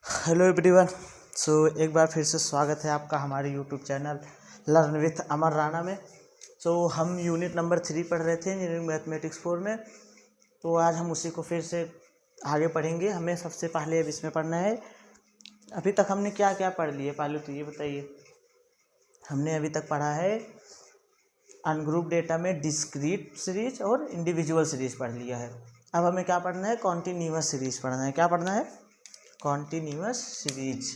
Hello everyone. एक बार फिर से स्वागत है आपका हमारे यूट्यूब चैनल लर्न विथ अमर राणा में। हम यूनिट नंबर 3 पढ़ रहे थे इंजीनियरिंग मैथमेटिक्स 4 में। तो आज हम उसी को फिर से आगे पढ़ेंगे। हमें सबसे पहले अब इसमें पढ़ना है, अभी तक हमने क्या क्या पढ़ लिए पहले तो ये बताइए। हमने अभी तक पढ़ा है अनग्रुप डेटा में डिस्क्रीट सीरीज और इंडिविजुअल सीरीज पढ़ लिया है। अब हमें क्या पढ़ना है, कॉन्टिन्यूअस सीरीज पढ़ना है। क्या पढ़ना है? Continuous series.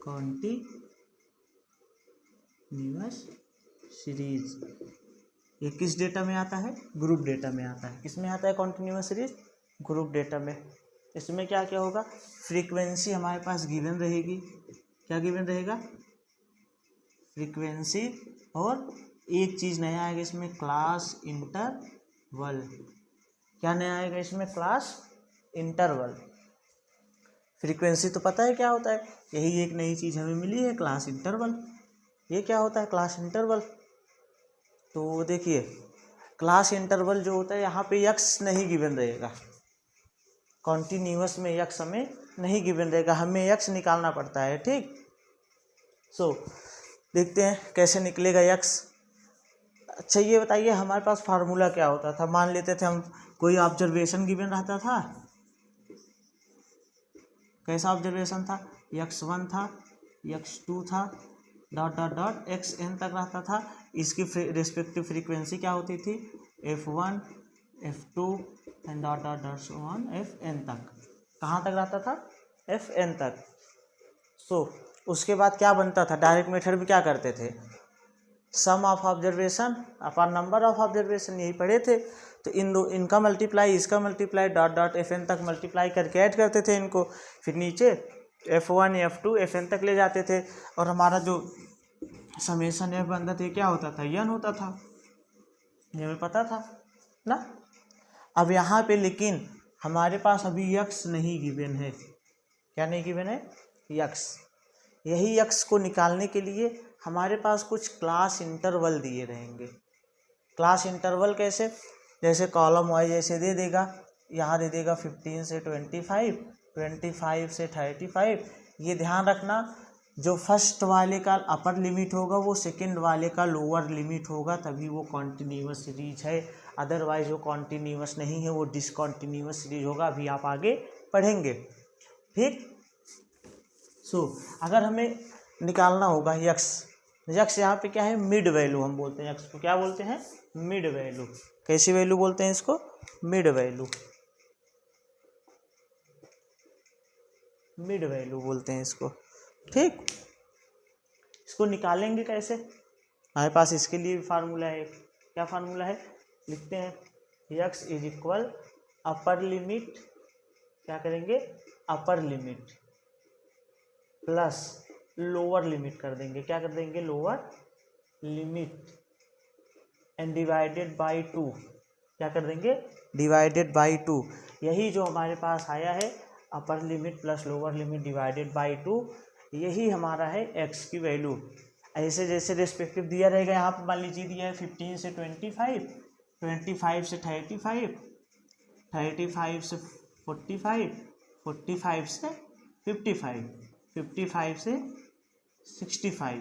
कॉन्टिन्यूअस सीरीज ये किस डेटा में आता है? ग्रुप डेटा में आता है। किसमें आता है कॉन्टिन्यूअस सीरीज? ग्रुप डेटा में। इसमें क्या क्या होगा? फ्रीक्वेंसी हमारे पास गिवन रहेगी। क्या गिवन रहेगा? फ्रीक्वेंसी। और एक चीज़ नया आएगा इसमें, क्लास इंटरवल। क्या नया आएगा इसमें? Class interval. फ्रीक्वेंसी तो पता है क्या होता है, यही एक नई चीज़ हमें मिली है, क्लास इंटरवल। ये क्या होता है क्लास इंटरवल? तो देखिए, क्लास इंटरवल जो होता है यहाँ पे यक्स नहीं गिवन रहेगा। कॉन्टिन्यूअस में यक्स हमें नहीं गिवन रहेगा, हमें यक्स निकालना पड़ता है। ठीक। देखते हैं कैसे निकलेगा यक्स। अच्छा ये बताइए, हमारे पास फार्मूला क्या होता था? मान लेते थे हम कोई ऑब्जर्वेशन गिवन रहता था। कैसा ऑब्जर्वेशन था? x1 था, x2 था, डॉट डॉट डॉट xn तक रहता था। इसकी रिस्पेक्टिव फ्रीक्वेंसी क्या होती थी? f1, f2 and dot dot dot so on fn तक। कहाँ तक रहता था? fn तक। उसके बाद क्या बनता था? डायरेक्ट मेथड में क्या करते थे? Sum of observation upon number of observation, यही पढ़े थे। तो इनका मल्टीप्लाई इसका मल्टीप्लाई डॉट डॉट fn तक मल्टीप्लाई करके ऐड करते थे इनको, फिर नीचे f1 f2 fn तक ले जाते थे। और हमारा जो समेशन f बनता था क्या होता था? n होता था। ये हमें पता था ना। अब यहाँ पे लेकिन हमारे पास अभी यक्स नहीं गिवन है। क्या नहीं गिवन है? यक्स। यही यक्स को निकालने के लिए हमारे पास कुछ क्लास इंटरवल दिए रहेंगे। क्लास इंटरवल कैसे? जैसे कॉलम वाइज ऐसे दे देगा, यहाँ दे देगा 15 से 25, 25 से 35। ये ध्यान रखना, जो फर्स्ट वाले का अपर लिमिट होगा वो सेकंड वाले का लोअर लिमिट होगा, तभी वो कॉन्टिन्यूअस सीरीज है। अदरवाइज वो कॉन्टिन्यूअस नहीं है, वो डिसकॉन्टिन्यूअस सीरीज होगा। अभी आप आगे पढ़ेंगे। ठीक। अगर हमें निकालना होगा यक्स, यक्स यहाँ पे क्या है? मिड वैल्यू हम बोलते हैं यक्स को। क्या बोलते हैं? Mid value. कैसी वैल्यू बोलते हैं इसको? Mid value. मिड वैल्यू बोलते हैं इसको। ठीक। इसको निकालेंगे कैसे? हमारे पास इसके लिए फार्मूला है। क्या फार्मूला है? लिखते हैं, x is equal upper limit. क्या करेंगे? Upper limit plus lower limit कर देंगे। क्या कर देंगे? Lower limit and divided by 2। क्या कर देंगे? Divided by 2। यही जो हमारे पास आया है, upper limit plus lower limit divided by 2, यही हमारा है एक्स की वैल्यू। ऐसे जैसे रिस्पेक्टिव दिया रहेगा, यहाँ पर मान लीजिए दिया है 15 से 25, 25 से 35, 35 से 45, 45 से 55, 55 से 65।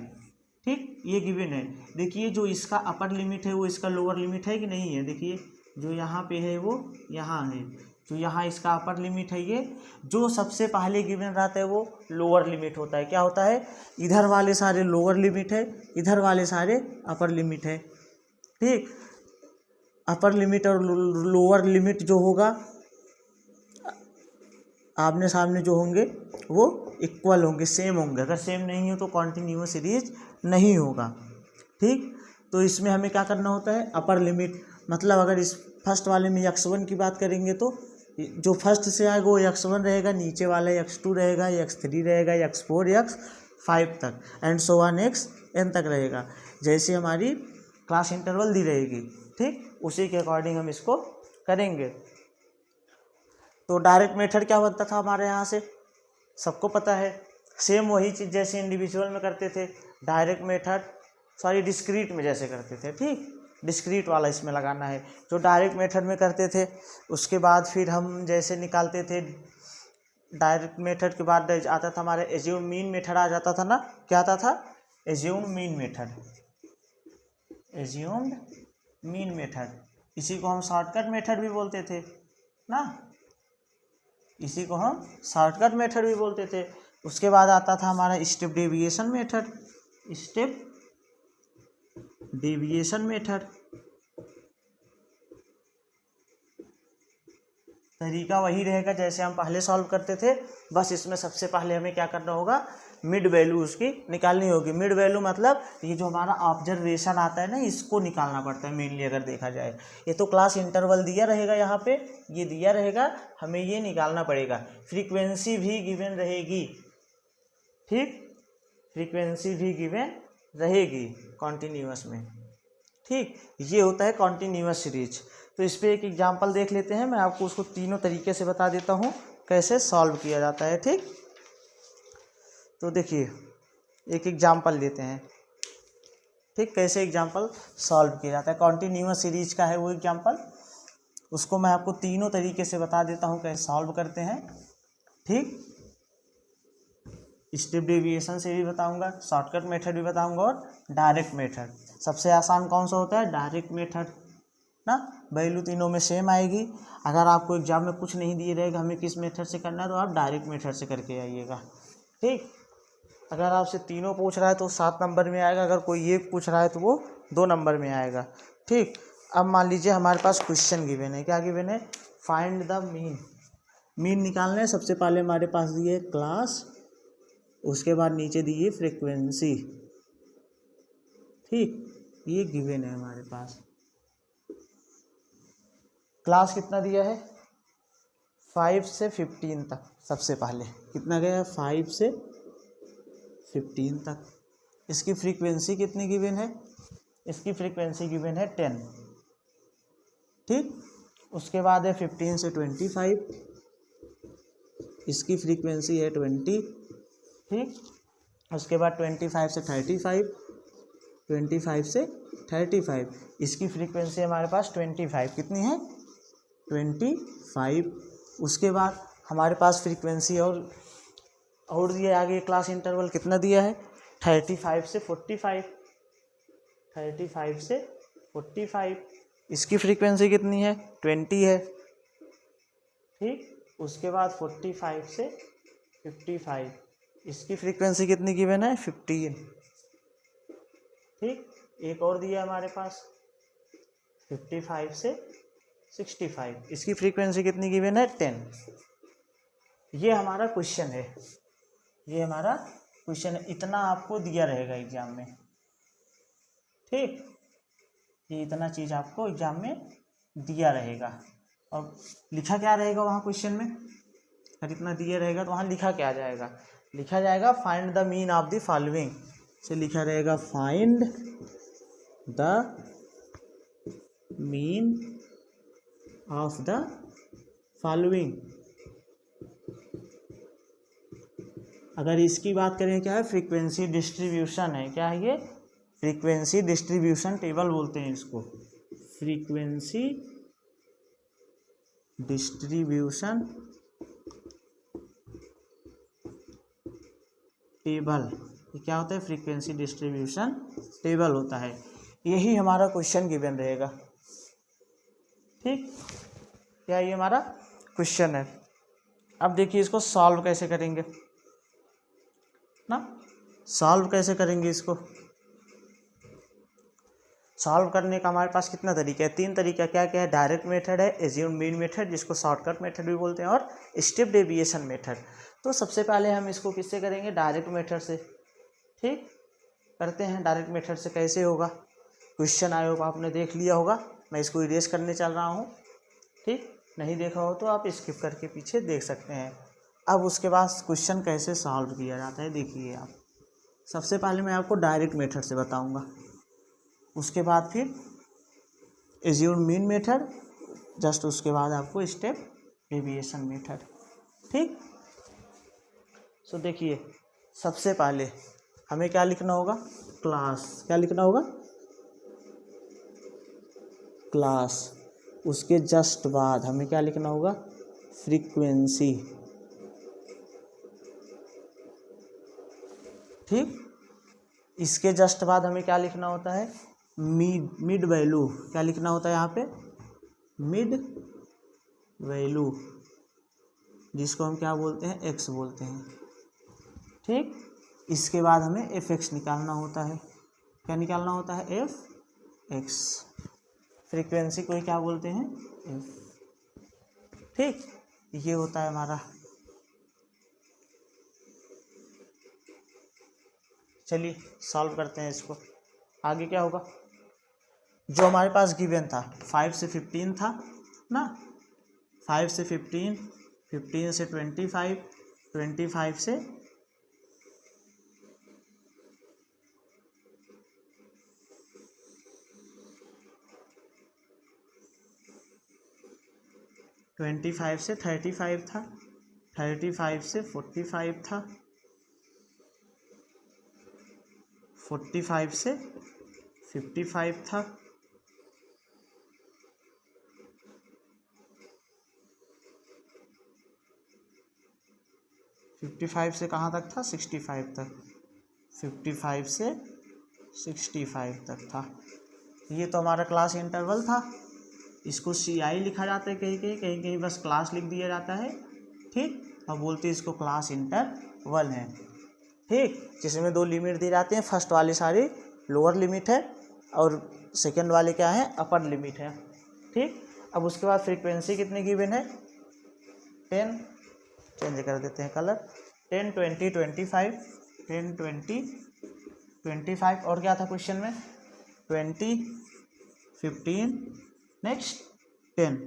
ठीक। ये गिवन है। देखिए, जो इसका अपर लिमिट है वो इसका लोअर लिमिट है कि नहीं है? देखिए, जो यहाँ पे है वो यहाँ है, जो यहाँ इसका अपर लिमिट है, ये जो सबसे पहले गिवन रहता है वो लोअर लिमिट होता है। क्या होता है? इधर वाले सारे लोअर लिमिट है, इधर वाले सारे अपर लिमिट है। ठीक। अपर लिमिट और लोअर लिमिट जो होगा, आमने सामने जो होंगे वो इक्वल होंगे, सेम होंगे। अगर सेम नहीं हो तो कॉन्टिन्यूअस सीरीज नहीं होगा। ठीक। तो इसमें हमें क्या करना होता है? अपर लिमिट, मतलब अगर इस फर्स्ट वाले में x1 की बात करेंगे तो जो फर्स्ट से आएगा वो x1 रहेगा, नीचे वाला x2 रहेगा, x3 रहेगा, x4, x5 तक एंड सो ऑन xn तक रहेगा, जैसे हमारी क्लास इंटरवल दी रहेगी। ठीक। उसी के अकॉर्डिंग हम इसको करेंगे। तो डायरेक्ट मेथड क्या बनता था हमारे यहाँ से? सबको पता है, सेम वही चीज़ जैसे इंडिविजुअल में करते थे। डायरेक्ट मेथड डिस्क्रीट में जैसे करते थे। ठीक। डिस्क्रीट वाला इसमें लगाना है, जो डायरेक्ट मेथड में करते थे। उसके बाद फिर हम जैसे निकालते थे डायरेक्ट मेथड के बाद आता था हमारे एज्यूम मीन मेथड आ जाता था ना, क्या आता था, assume mean method, assumed mean method, इसी को हम शॉर्टकट मेथड भी बोलते थे ना, इसी को हम शॉर्टकट मेथड भी बोलते थे। उसके बाद आता था हमारा step deviation method, step deviation method, तरीका वही रहेगा जैसे हम पहले सॉल्व करते थे, बस इसमें सबसे पहले हमें क्या करना होगा, मिड वैल्यू उसकी निकालनी होगी। मिड वैल्यू मतलब ये जो हमारा ऑब्जर्वेशन आता है ना, इसको निकालना पड़ता है मेनली अगर देखा जाए। ये तो क्लास इंटरवल दिया रहेगा, यहाँ पे ये दिया रहेगा, हमें ये निकालना पड़ेगा। फ्रीक्वेंसी भी गिवन रहेगी, ठीक, फ्रीक्वेंसी भी गिवन रहेगी कॉन्टिन्यूअस में, ठीक, ये होता है कॉन्टिन्यूअस सीरीज। तो इस पर एक एग्जाम्पल देख लेते हैं, मैं आपको उसको तीनों तरीके से बता देता हूँ कैसे सॉल्व किया जाता है, ठीक। तो देखिए एक एग्जाम्पल लेते हैं, ठीक, कैसे एग्जाम्पल सॉल्व किया जाता है, कॉन्टिन्यूअस सीरीज का है वो एग्जाम्पल, उसको मैं आपको तीनों तरीके से बता देता हूँ कैसे सॉल्व करते हैं, ठीक। स्टेप डेविएशन से भी बताऊंगा, शॉर्टकट मेथड भी बताऊंगा और डायरेक्ट मेथड। सबसे आसान कौन सा होता है, डायरेक्ट मेथड ना, वैल्यू तीनों में सेम आएगी। अगर आपको एग्जाम में कुछ नहीं दिए रहेगा हमें किस मेथड से करना है, तो आप डायरेक्ट मेथड से करके आइएगा, ठीक। अगर आपसे तीनों पूछ रहा है तो 7 नंबर में आएगा, अगर कोई एक पूछ रहा है तो वो 2 नंबर में आएगा, ठीक। अब मान लीजिए हमारे पास क्वेश्चन गिवन है, क्या गिवन है, फाइंड द मीन, मीन निकालना है। सबसे पहले हमारे पास दिए क्लास, उसके बाद नीचे दिए फ्रीक्वेंसी, ठीक, ये गिवन है हमारे पास। क्लास कितना दिया है, 5 से 15 तक, सबसे पहले कितना गया है, 5 से 15 तक। इसकी फ्रीक्वेंसी कितनी गिवन है, इसकी फ्रीक्वेंसी गिवन है 10, ठीक। उसके बाद है 15 से 25, इसकी फ्रीक्वेंसी है 20, ठीक। उसके बाद 25 से 35, 25 से 35, इसकी फ्रीक्वेंसी हमारे पास 25 कितनी है, 25। उसके बाद हमारे पास फ्रीक्वेंसी और दिया आगे क्लास इंटरवल कितना दिया है, 35 से 45, 35 से 45, इसकी फ्रीक्वेंसी कितनी है, 20 है, ठीक। उसके बाद 45 से 55, इसकी फ्रीक्वेंसी कितनी गिवन है, 15, ठीक। एक और दिया हमारे पास 55 से 65, इसकी फ्रीक्वेंसी कितनी गिवन है, 10। ये हमारा क्वेश्चन है, ये हमारा क्वेश्चन है, इतना आपको दिया रहेगा एग्जाम में, ठीक। ये इतना चीज़ आपको एग्जाम में दिया रहेगा और लिखा क्या रहेगा वहाँ क्वेश्चन में, अगर इतना दिया रहेगा तो वहाँ लिखा क्या जाएगा, लिखा जाएगा find the mean of the following, से लिखा रहेगा find the mean of the following. अगर इसकी बात करें क्या है, फ्रीक्वेंसी डिस्ट्रीब्यूशन है, क्या है ये, फ्रीक्वेंसी डिस्ट्रीब्यूशन टेबल बोलते हैं इसको, फ्रीक्वेंसी डिस्ट्रीब्यूशन टेबल, ये क्या होता है, फ्रीक्वेंसी डिस्ट्रीब्यूशन टेबल होता है। यही हमारा क्वेश्चन गिवन रहेगा, ठीक, क्या ये हमारा क्वेश्चन है। अब देखिए इसको सॉल्व कैसे करेंगे ना, सॉल्व कैसे करेंगे इसको, सॉल्व करने का हमारे पास कितना तरीका है, 3 तरीका, क्या क्या है, डायरेक्ट मेथड है, एज्यूम मीन मेथड जिसको शॉर्टकट मेथड भी बोलते हैं, और स्टेप डेविएशन मेथड। तो सबसे पहले हम इसको किससे करेंगे, डायरेक्ट मेथड से, ठीक। करते हैं डायरेक्ट मेथड से, कैसे होगा, क्वेश्चन आया होगा, आपने देख लिया होगा, मैं इसको इरेज करने चल रहा हूँ, ठीक। नहीं देखा हो तो आप स्किप करके पीछे देख सकते हैं। अब उसके बाद क्वेश्चन कैसे सॉल्व किया जाता है देखिए आप, सबसे पहले मैं आपको डायरेक्ट मेथड से बताऊंगा, उसके बाद फिर एज्यूम मीन मेथड, जस्ट उसके बाद आपको स्टेप डेविएशन मेथड, ठीक। सो देखिए सबसे पहले हमें क्या लिखना होगा, क्लास, क्या लिखना होगा, क्लास। उसके जस्ट बाद हमें क्या लिखना होगा, फ्रीक्वेंसी, ठीक। इसके जस्ट बाद हमें क्या लिखना होता है, मिड वैल्यू। क्या लिखना होता है यहाँ पे, मिड वैल्यू, जिसको हम क्या बोलते हैं, एक्स बोलते हैं। ठीक। इसके बाद हमें एफ एक्स निकालना होता है। क्या निकालना होता है, एफ एक्स। फ्रीक्वेंसी को ही क्या बोलते हैं, एफ। ठीक, ये होता है हमारा। चलिए सॉल्व करते हैं इसको। आगे क्या होगा, जो हमारे पास गिवन था 5 से 15 था ना, 5 से 15, 15 से 25, 25 से 25 से 35 था, 35 से 45 था, 45 से 55 था, 55 से कहाँ तक था, 65 तक, 55 से 65 तक था। ये तो हमारा क्लास इंटरवल था। इसको CI लिखा जाता है, कहीं कहीं, कहीं कहीं बस क्लास लिख दिया जाता है। ठीक, अब बोलते हैं इसको क्लास इंटरवल है। ठीक, जिसमें 2 लिमिट दी जाती हैं। फर्स्ट वाली सारी लोअर लिमिट है और सेकंड वाले क्या है, अपर लिमिट है। ठीक, अब उसके बाद फ्रीक्वेंसी कितनी गिवन है, 10, चेंज कर देते हैं कलर, 10, 20, 25, 10, 20, 25, और क्या था क्वेश्चन में, 20, 15, नेक्स्ट 10,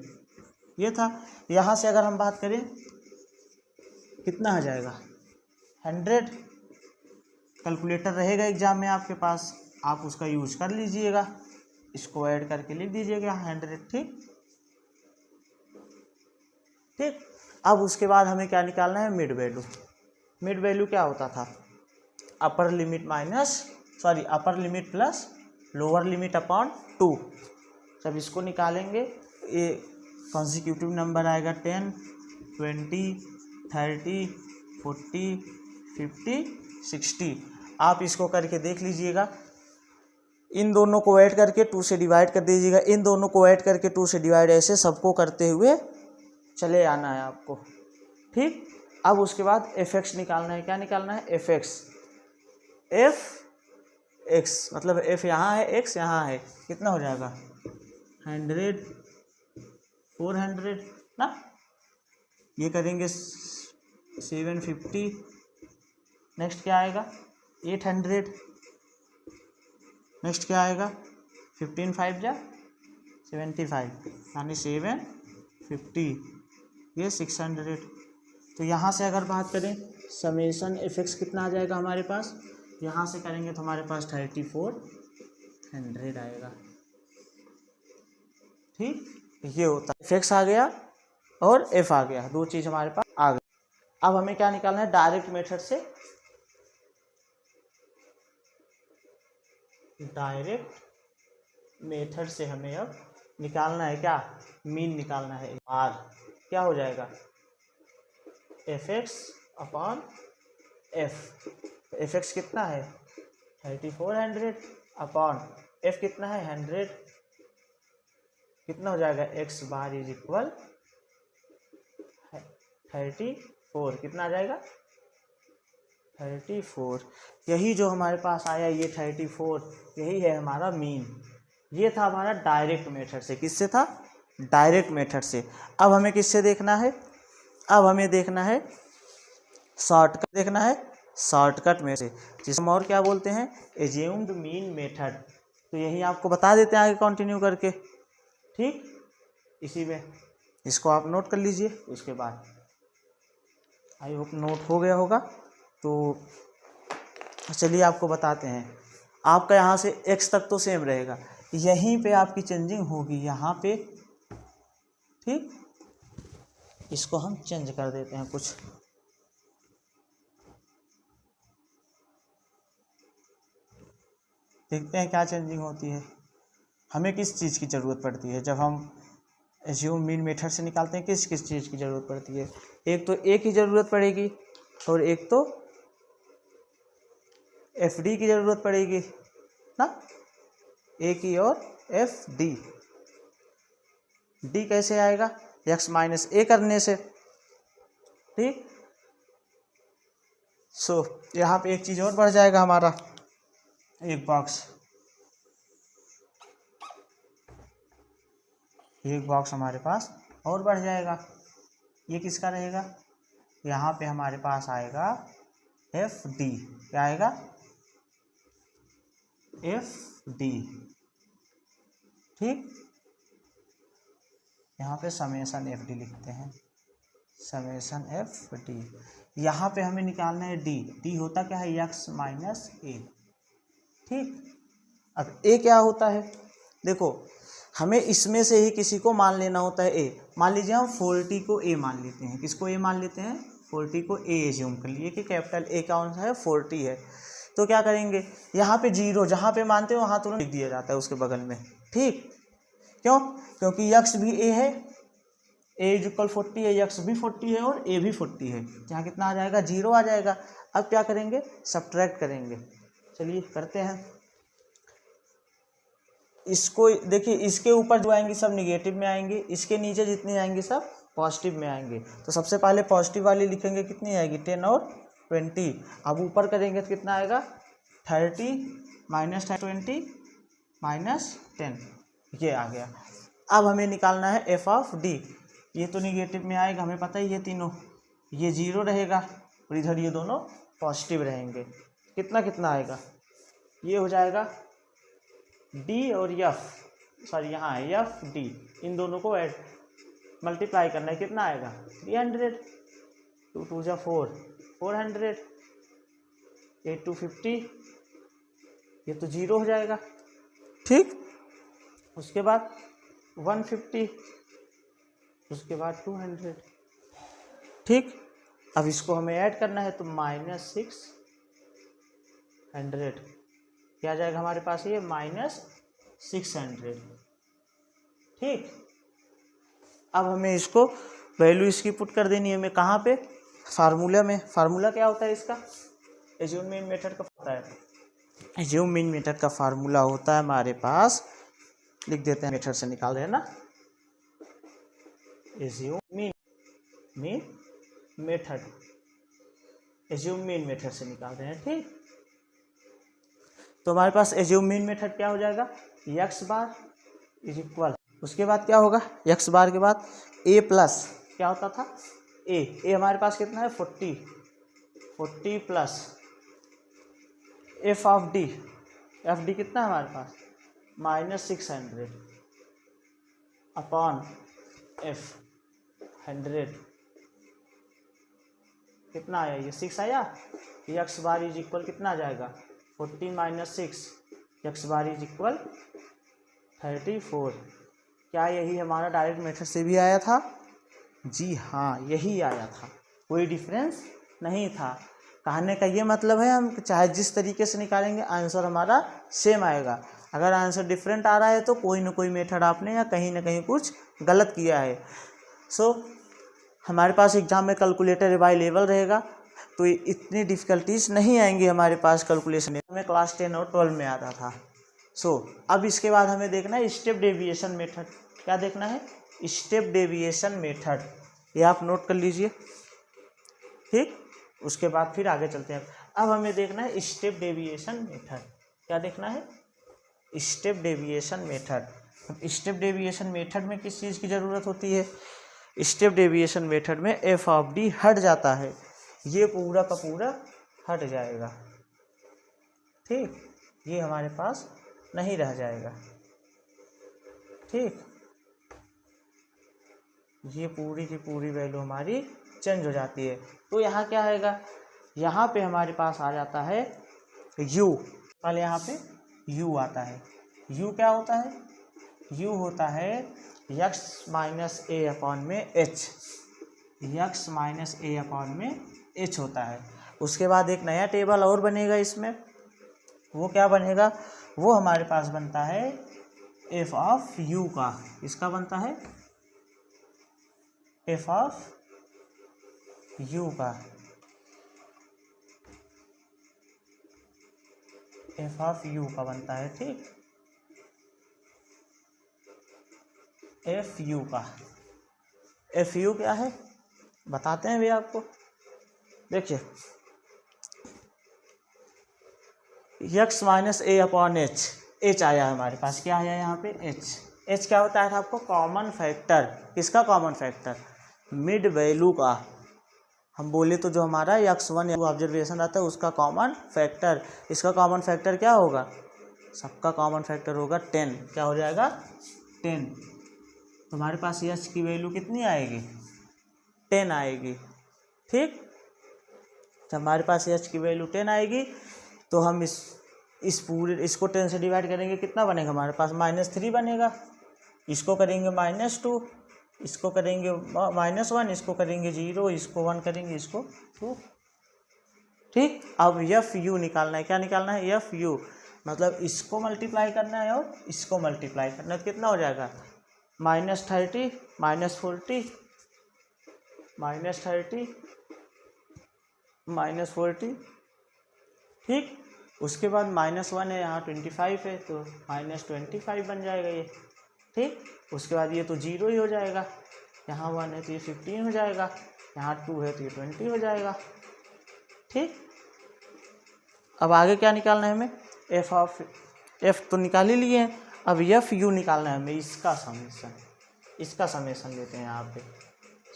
ये था। यहाँ से अगर हम बात करें कितना आ जाएगा, 100। कैलकुलेटर रहेगा एग्जाम में आपके पास, आप उसका यूज कर लीजिएगा, इसको ऐड करके लिख दीजिएगा 100। ठीक ठीक। अब उसके बाद हमें क्या निकालना है, मिड वैल्यू। मिड वैल्यू क्या होता था, upper limit upper limit plus lower limit upon 2। जब इसको निकालेंगे, ये कॉन्सिक्यूटिव नंबर आएगा 10, 20, 30, 40, 50, 60। आप इसको करके देख लीजिएगा। इन दोनों को ऐड करके 2 से डिवाइड कर दीजिएगा, इन दोनों को ऐड करके 2 से डिवाइड, ऐसे सबको करते हुए चले आना है आपको। ठीक, अब उसके बाद एफ एक्स निकालना है। क्या निकालना है, एफ एक्स। एफ एक्स मतलब एफ यहाँ है, एक्स यहाँ है, कितना हो जाएगा, 100, 400 ना। ये करेंगे 750, नेक्स्ट क्या आएगा, 800, नेक्स्ट क्या आएगा, 15 5 जा 75, यानी 750, ये 600। तो यहाँ से अगर बात करें समेशन एफ एक्स कितना आ जाएगा हमारे पास, यहाँ से करेंगे तो हमारे पास 3400 आएगा। ठीक, ये होता है, एफ एक्स आ गया और एफ आ गया, 2 चीज़ हमारे पास आ गई। अब हमें क्या निकालना है, डायरेक्ट मेथड से, हमें अब निकालना है क्या, मीन निकालना है। आर क्या हो जाएगा, F x upon F. F x कितना है 3400 अपॉन एफ कितना है 100, कितना हो जाएगा, एक्स बार इज इक्वल 34, कितना आ जाएगा 34। यही जो हमारे पास आया ये 34, यही है हमारा मीन। ये था हमारा डायरेक्ट मेथड से। किससे था, डायरेक्ट मेथड से। अब हमें किससे देखना है, अब हमें देखना है शॉर्टकट, देखना है शॉर्टकट में से, जिसे हम और क्या बोलते हैं, एज्यूम्ड मीन मेथड। तो यही आपको बता देते हैं आगे कंटिन्यू करके। ठीक, इसी में इसको आप नोट कर लीजिए। उसके बाद आई होप नोट हो गया होगा। तो चलिए आपको बताते हैं। आपका यहाँ से x तक तो सेम रहेगा, यहीं पे आपकी चेंजिंग होगी, यहाँ पे। ठीक, इसको हम चेंज कर देते हैं कुछ, देखते हैं क्या चेंजिंग होती है। हमें किस चीज़ की ज़रूरत पड़ती है जब हम एज्यूम मीन मेथड से निकालते हैं, किस किस चीज़ की ज़रूरत पड़ती है। एक तो ए की ज़रूरत पड़ेगी और एक तो एफ डी की ज़रूरत पड़ेगी ना, ए की और एफ डी। डी कैसे आएगा, एक्स माइनस ए करने से, ठीक। सो यहाँ पे एक चीज़ और बढ़ जाएगा हमारा, एक बॉक्स हमारे पास और बढ़ जाएगा। ये किसका रहेगा, यहाँ पे हमारे पास आएगा एफ डी। क्या आएगा, एफ डी, ठीक। यहाँ पे समेशन एफ डी लिखते हैं, समेशन एफ डी। यहाँ पे हमें निकालना है डी। डी होता क्या है, एक्स माइनस ए, ठीक। अब ए क्या होता है, देखो हमें इसमें से ही किसी को मान लेना होता है ए। मान लीजिए हम 40 को ए मान लेते हैं, किसको ए मान लेते हैं, 40 को ए एज्यूम कर लिए कि कैपिटल ए कौन सा है, 40 है। तो क्या करेंगे, यहाँ पे जीरो जहाँ पे मानते हैं वहाँ तुरंत लिख दिया जाता है उसके बगल में, ठीक। क्यों, क्योंकि यक्स भी ए है, ए इज इक्वल 40 है, यक्स भी 40 है और ए भी 40 है। यहाँ कितना आ जाएगा, जीरो आ जाएगा। अब क्या करेंगे, सब्ट्रैक्ट करेंगे। चलिए करते हैं। इसको देखिए, इसके ऊपर जो आएंगी सब निगेटिव में आएंगे, इसके नीचे जितनी आएंगी सब पॉजिटिव में आएंगे। तो सबसे पहले पॉजिटिव वाली लिखेंगे, कितनी आएगी, 10 और 20। अब ऊपर करेंगे तो कितना आएगा, 30 माइनस 20 माइनस 10, ये आ गया। अब हमें निकालना है एफ ऑफ डी। ये तो निगेटिव में आएगा, हमें पता ही है तीनों, ये जीरो रहेगा और इधर ये दोनों पॉजिटिव रहेंगे। कितना कितना आएगा, ये हो जाएगा डी और एफ, सॉरी यहाँ है एफ डी, इन दोनों को ऐड मल्टीप्लाई करना है, कितना आएगा 300, 2 2 जा 4, 400, 8 2 50, ये तो जीरो हो जाएगा, ठीक। उसके बाद 150, उसके बाद 200, ठीक। अब इसको हमें ऐड करना है तो माइनस 600, क्या आ जाएगा हमारे पास, ये माइनस 600, ठीक। अब हमें इसको वैल्यू इसकी पुट कर देनी है, हमें कहाँ पे, फार्मूला में। फार्मूला क्या होता है इसका, एज्यूम मीन मेथड का होता है। एज्यूम मीन मेथड का फार्मूला होता है हमारे पास, लिख देते हैं, मेथड से निकाल रहे हैं ना, assume mean method, assume mean method से निकाल रहे हैं, ठीक। तो हमारे पास एज्यूम मीन मेथड क्या हो जाएगा, एक्स बार इज इक्वल, उसके बाद क्या होगा, एक्स बार के बाद ए प्लस, क्या होता था, ए हमारे पास कितना है 40 plus F of D, F D कितना है हमारे पास माइनस 600 अपॉन एफ 100, कितना आया, ये 6 आया। एक्स बार इज इक्वल कितना आ जाएगा, 40 minus 6, x bar is equal 34। क्या यही हमारा डायरेक्ट मेथड से भी आया था, जी हाँ यही आया था, कोई डिफरेंस नहीं था। कहने का ये मतलब है, हम चाहे जिस तरीके से निकालेंगे आंसर हमारा सेम आएगा। अगर आंसर डिफरेंट आ रहा है तो कोई ना कोई मेथड आपने या कहीं ना कहीं कुछ गलत किया है। सो हमारे पास एग्जाम में कैलकुलेटर अवेलेबल रहेगा तो इतनी डिफ़िकल्टीज नहीं आएंगी हमारे पास कैलकुलेशन में, हमें क्लास 10 और 12 में आता था। अब इसके बाद हमें देखना है स्टेप डेविएशन मेथड। क्या देखना है, स्टेप डेविएशन मेथड, ये आप नोट कर लीजिए, ठीक। उसके बाद फिर आगे चलते हैं। अब हमें देखना है स्टेप डेविएशन मेथड। क्या देखना है, step deviation method. Step deviation method में किस चीज़ की ज़रूरत होती है, स्टेप डेविएशन मेथड में एफ ऑफ डी हट जाता है, ये पूरा का पूरा हट जाएगा, ठीक। ये हमारे पास नहीं रह जाएगा, ठीक। ये पूरी की पूरी वैल्यू हमारी चेंज हो जाती है। तो यहाँ क्या आएगा, यहाँ पे हमारे पास आ जाता है u, पहले यहाँ पे u आता है। u क्या होता है, u होता है x माइनस ए अपॉन में h, x माइनस ए अपॉन में h होता है। उसके बाद एक नया टेबल और बनेगा इसमें, वो क्या बनेगा, वो हमारे पास बनता है एफ ऑफ u का। इसका बनता है एफ ऑफ u का, एफ ऑफ यू का बनता है, ठीक, एफ यू का। एफ यू क्या है बताते हैं भैया आपको। देखिए यक्स माइनस ए अपॉन एच, एच आया हमारे पास, क्या आया यहाँ पे एच। एच क्या होता है आपको, कॉमन फैक्टर। किसका कॉमन फैक्टर, मिड वैल्यू का। हम बोले तो जो हमारा x1 ऑब्जर्वेशन रहता है उसका कॉमन फैक्टर। इसका कॉमन फैक्टर क्या होगा, सबका कॉमन फैक्टर होगा 10। क्या हो जाएगा 10। तो हमारे पास एच की वैल्यू कितनी आएगी, 10 आएगी, ठीक। जब हमारे पास एच की वैल्यू 10 आएगी तो हम इस पूरे इसको 10 से डिवाइड करेंगे, कितना बनेगा हमारे पास, -3 बनेगा। इसको करेंगे -2, इसको करेंगे -1, इसको करेंगे 0, इसको 1 करेंगे, इसको 2, ठीक। अब एफ यू निकालना है। क्या निकालना है, एफ यू, मतलब इसको मल्टीप्लाई करना है और इसको मल्टीप्लाई करना है। तो कितना हो जाएगा, -30 -40 -40, ठीक। उसके बाद -1 है, यहाँ 25 है तो -25 बन जाएगा ये, ठीक। उसके बाद ये तो 0 ही हो जाएगा, यहाँ 1 है तो ये 15 हो जाएगा, यहाँ 2 है तो ये 20 हो जाएगा, ठीक। अब आगे क्या निकालना है हमें, एफ ऑफ एफ तो निकाल ही लिए हैं, अब एफ यू निकालना है हमें। इसका समेसन लेते हैं यहाँ पे,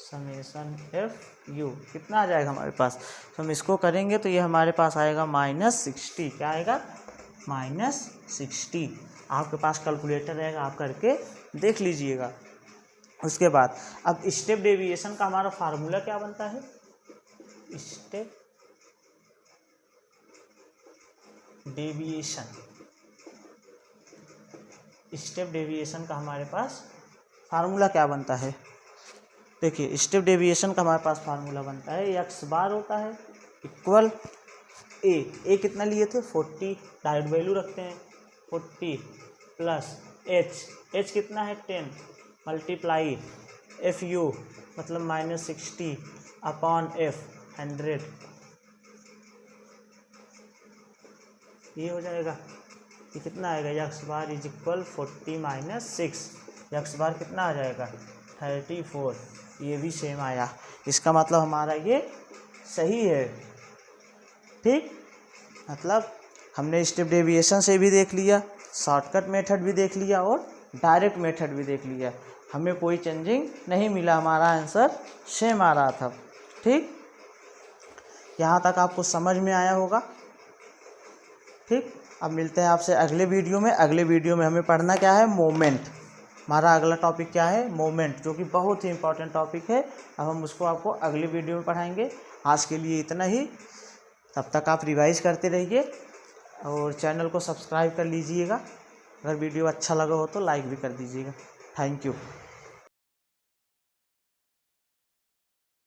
समेसन एफ यू कितना आ जाएगा हमारे पास। तो हम इसको करेंगे तो ये हमारे पास आएगा -60। क्या आएगा, -60। आपके पास कैलकुलेटर रहेगा, आप करके देख लीजिएगा। उसके बाद अब स्टेप डेविएशन का हमारा फार्मूला क्या बनता है, स्टेप डेविएशन का हमारे पास फार्मूला क्या बनता है। देखिए स्टेप डेविएशन का हमारे पास फार्मूला बनता है, एक्स बार होता है इक्वल ए कितना लिए थे 40, डायरेक्ट वैल्यू रखते हैं 40 प्लस एच कितना है 10 मल्टीप्लाई एफ यू मतलब -60 अपॉन एफ 100, ये हो जाएगा। ये कितना आएगा, x bar is equal 40 - 6, x bar कितना आ जाएगा 34। ये भी सेम आया, इसका मतलब हमारा ये सही है, ठीक। मतलब हमने स्टेप डेविएशन से भी देख लिया, शॉर्टकट मेथड भी देख लिया और डायरेक्ट मेथड भी देख लिया, हमें कोई चेंजिंग नहीं मिला, हमारा आंसर सेम आ रहा था, ठीक। यहाँ तक आपको समझ में आया होगा, ठीक। अब मिलते हैं आपसे अगले वीडियो में। अगले वीडियो में हमें पढ़ना क्या है, मोमेंट। हमारा अगला टॉपिक क्या है, मोमेंट, जो कि बहुत ही इंपॉर्टेंट टॉपिक है। अब हम उसको आपको अगले वीडियो में पढ़ाएंगे। आज के लिए इतना ही, तब तक आप रिवाइज करते रहिए और चैनल को सब्सक्राइब कर लीजिएगा। अगर वीडियो अच्छा लगा हो तो लाइक भी कर दीजिएगा। Thank you.